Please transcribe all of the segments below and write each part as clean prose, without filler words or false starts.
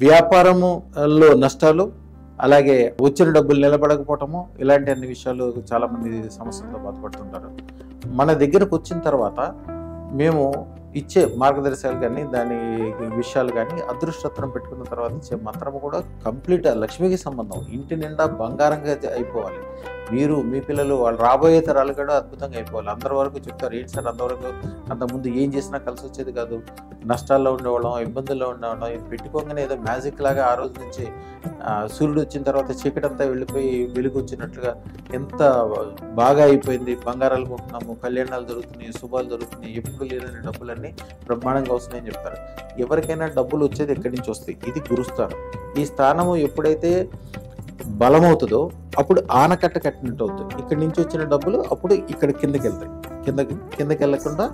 వ్యాపారములో నష్టాలు, అలాగే వచ్చిన డబ్బులు నిలబడకపోవటము, ఇలాంటి అన్ని విషయాలు చాలామంది సమస్యలతో బాధపడుతుంటారు. మన దగ్గరకు వచ్చిన తర్వాత మేము ఇచ్చే మార్గదర్శకాలు కానీ, దాని విషయాలు కానీ, అదృష్టత్రం పెట్టుకున్న తర్వాత ఇచ్చే మంత్రము కూడా కంప్లీట్ లక్ష్మికి సంబంధం. ఇంటి నిండా బంగారంగా అయిపోవాలి. మీరు, మీ పిల్లలు, వాళ్ళు రాబోయే తరాలు కూడా అద్భుతంగా అయిపోవాలి. అందరి వరకు చెప్తారు, ఏంటి సార్ అంతవరకు, అంతకుముందు ఏం చేసినా కలిసి వచ్చేది కాదు, నష్టాల్లో ఉండేవాళ్ళం, ఇబ్బందుల్లో ఉండేవాళ్ళం, ఇది పెట్టుకోగానే ఏదో మ్యాజిక్ లాగా ఆ రోజు నుంచి సూర్యుడు వచ్చిన తర్వాత చీకటంతా వెళ్ళిపోయి వెలుగు వచ్చినట్లుగా ఎంత బాగా అయిపోయింది, బంగారాలు కొంటున్నాము, కళ్యాణాలు జరుగుతున్నాయి, శుభాలు జరుగుతున్నాయి, ఎప్పుడు లేని డబ్బులన్నీ బ్రహ్మాండంగా వస్తున్నాయని చెప్తారు. ఎవరికైనా డబ్బులు వచ్చేది ఎక్కడి నుంచి వస్తాయి? ఇది గురుస్థానం. ఈ స్థానము ఎప్పుడైతే బలమవుతుందో అప్పుడు ఆనకట్ట కట్టినట్టు అవుతుంది. ఇక్కడి నుంచి వచ్చిన డబ్బులు అప్పుడు ఇక్కడ కిందకి వెళ్తాయి. కిందకి వెళ్ళకుండా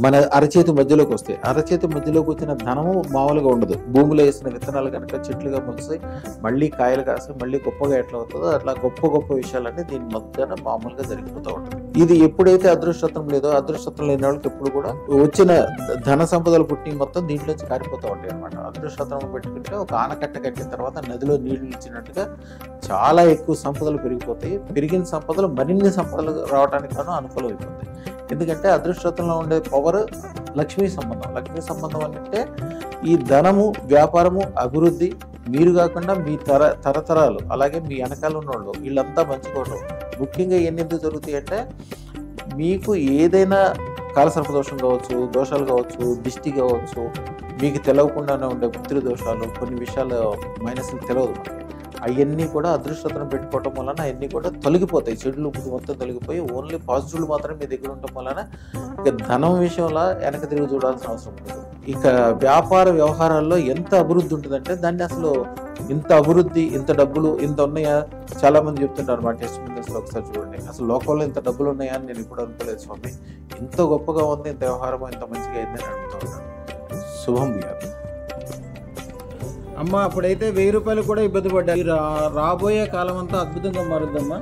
మన అరచేతి మధ్యలోకి వస్తాయి. అరచేతి మధ్యలోకి వచ్చిన ధనము మామూలుగా ఉండదు. భూమిలో వేసిన విత్తనాలు కనుక చెట్లుగా మొలుస్తాయి, మళ్ళీ కాయలు కాస్తాయి, మళ్ళీ గొప్పగా ఎట్లా అవుతుందో అట్లా గొప్ప గొప్ప విషయాలన్నీ దీని మధ్యన మామూలుగా జరిగిపోతూ ఉంటుంది. ఇది ఎప్పుడైతే అదృష్టత్వం లేదో, అదృష్టత్వం లేని వాళ్ళకి ఎప్పుడు కూడా వచ్చిన ధన సంపదలు పుట్టి మొత్తం దీంట్లోంచి కారిపోతూ ఉంటాయి అనమాట. అదృష్టత్వం పెట్టుకుంటే ఒక ఆనకట్ట కట్టిన తర్వాత నదిలో నీళ్లు ఇచ్చినట్టుగా చాలా ఎక్కువ సంపదలు పెరిగిపోతాయి. పెరిగిన సంపదలు మరిన్ని సంపదలు రావడానికి గాను అనుకూలం అయిపోతాయి. ఎందుకంటే అదృష్టత్వంలో ఉండే పవర్ లక్ష్మీ సంబంధం. లక్ష్మీ సంబంధం అంటే ఈ ధనము, వ్యాపారము, అభివృద్ధి, మీరు కాకుండా మీ తరతరాలు, అలాగే మీ వెనకాల ఉన్నోళ్ళు, వీళ్ళంతా మంచికోవడం. ముఖ్యంగా ఎందుకు జరుగుతాయి అంటే, మీకు ఏదైనా కాలసర్పదోషం కావచ్చు, దోషాలు కావచ్చు, దిష్టి కావచ్చు, మీకు తెలవకుండానే ఉండే పుత్రి దోషాలు, కొన్ని విషయాలు మైనస్లు తెలియదు మనకి. అవన్నీ కూడా అదృష్టతను పెట్టుకోవటం వలన అవన్నీ కూడా తొలగిపోతాయి. చెడులు మొత్తం తొలగిపోయి ఓన్లీ పాజిటివ్లు మాత్రమే మీ దగ్గర ఉండటం వలన ఇక ధనం విషయంలో వెనక తిరిగి చూడాల్సిన అవసరం ఉంటుంది. ఇక వ్యాపార వ్యవహారాల్లో ఎంత అభివృద్ధి ఉంటుందంటే, దాన్ని అసలు ఇంత అభివృద్ధి, ఇంత డబ్బులు ఇంత ఉన్నాయా? చాలా మంది చెప్తుంటారు మా టెస్ట్ బిజినెస్లో. ఒకసారి చూడండి, అసలు లోకంలో ఇంత డబ్బులు ఉన్నాయా అని నేను ఇప్పుడు అనుకోలేదు స్వామి. ఇంత గొప్పగా ఉంది, ఇంత వ్యవహారం ఇంత మంచిగా అయిందని అడుగుతూ ఉంటాను. శుభం గారు అమ్మ, అప్పుడైతే 1000 రూపాయలు కూడా ఇబ్బంది పడ్డాయి. రాబోయే కాలం అంతా అద్భుతంగా మారుద్దమ్మా.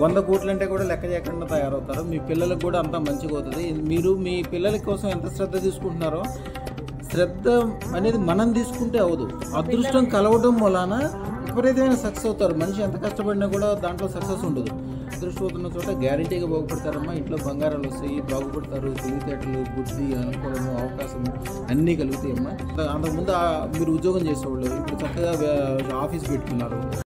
100 కోట్లు అంటే కూడా లెక్క చేయకుండా తయారవుతారు. మీ పిల్లలకు కూడా అంతా మంచిగా అవుతుంది. మీరు మీ పిల్లల కోసం ఎంత శ్రద్ధ తీసుకుంటున్నారో, శ్రద్ధ అనేది మనం తీసుకుంటే అవదు. అదృష్టం కలవడం వలన విపరీతమైన సక్సెస్ అవుతారు. మనిషి ఎంత కష్టపడినా కూడా దాంట్లో సక్సెస్ ఉండదు. అదృష్టపోతున్న చోట గ్యారంటీగా బాగుపడతారమ్మా. ఇంట్లో బంగారాలు వస్తాయి, బాగుపడతారు. తెలివితేటలు, బుద్ధి, అనుకూలము, అవకాశము అన్నీ కలుగుతాయమ్మా. అంతకుముందు మీరు ఉద్యోగం చేసేవాళ్ళు, ఇప్పుడు చక్కగా ఆఫీస్ పెట్టుకున్నారు.